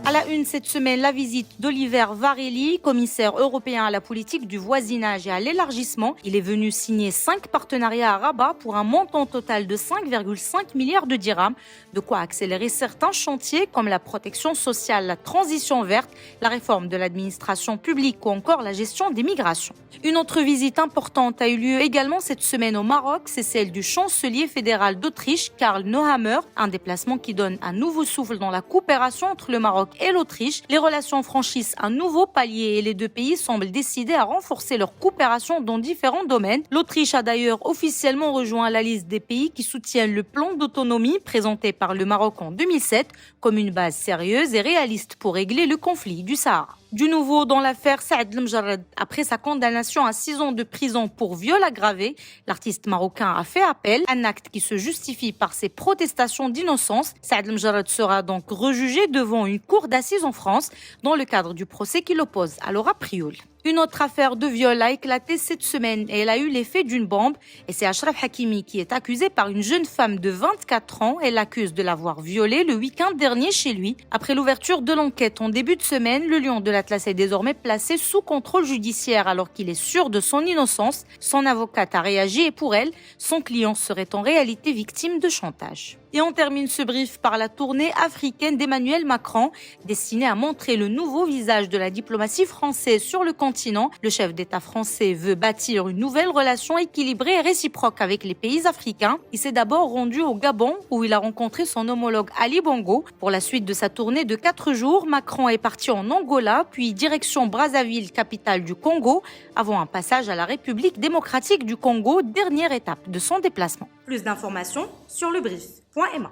À la une cette semaine, la visite d'Oliver Varhelyi, commissaire européen à la politique du voisinage et à l'élargissement. Il est venu signer 5 partenariats à Rabat pour un montant total de 5,5 milliards de dirhams. De quoi accélérer certains chantiers comme la protection sociale, la transition verte, la réforme de l'administration publique ou encore la gestion des migrations. Une autre visite importante a eu lieu également cette semaine au Maroc. C'est celle du chancelier fédéral d'Autriche, Karl Nehammer. Un déplacement qui donne un nouveau souffle dans la coopération entre le Maroc et l'Autriche. Les relations franchissent un nouveau palier et les deux pays semblent décidés à renforcer leur coopération dans différents domaines. L'Autriche a d'ailleurs officiellement rejoint la liste des pays qui soutiennent le plan d'autonomie présenté par le Maroc en 2007 comme une base sérieuse et réaliste pour régler le conflit du Sahara. Du nouveau dans l'affaire Saad Lemjarrad, après sa condamnation à 6 ans de prison pour viol aggravé, l'artiste marocain a fait appel, un acte qui se justifie par ses protestations d'innocence. Saad Lemjarrad sera donc rejugé devant une cour d'assises en France dans le cadre du procès qui l'oppose à Laura Prioul. Une autre affaire de viol a éclaté cette semaine et elle a eu l'effet d'une bombe. Et c'est Achraf Hakimi qui est accusé par une jeune femme de 24 ans. Elle l'accuse de l'avoir violée le week-end dernier chez lui. Après l'ouverture de l'enquête en début de semaine, le lion de l'Atlas est désormais placé sous contrôle judiciaire alors qu'il est sûr de son innocence. Son avocate a réagi et pour elle, son client serait en réalité victime de chantage. Et on termine ce brief par la tournée africaine d'Emmanuel Macron, destinée à montrer le nouveau visage de la diplomatie française sur le continent. Le chef d'État français veut bâtir une nouvelle relation équilibrée et réciproque avec les pays africains. Il s'est d'abord rendu au Gabon, où il a rencontré son homologue Ali Bongo. Pour la suite de sa tournée de 4 jours, Macron est parti en Angola, puis direction Brazzaville, capitale du Congo, avant un passage à la République démocratique du Congo, dernière étape de son déplacement. Plus d'informations sur le brief.ma.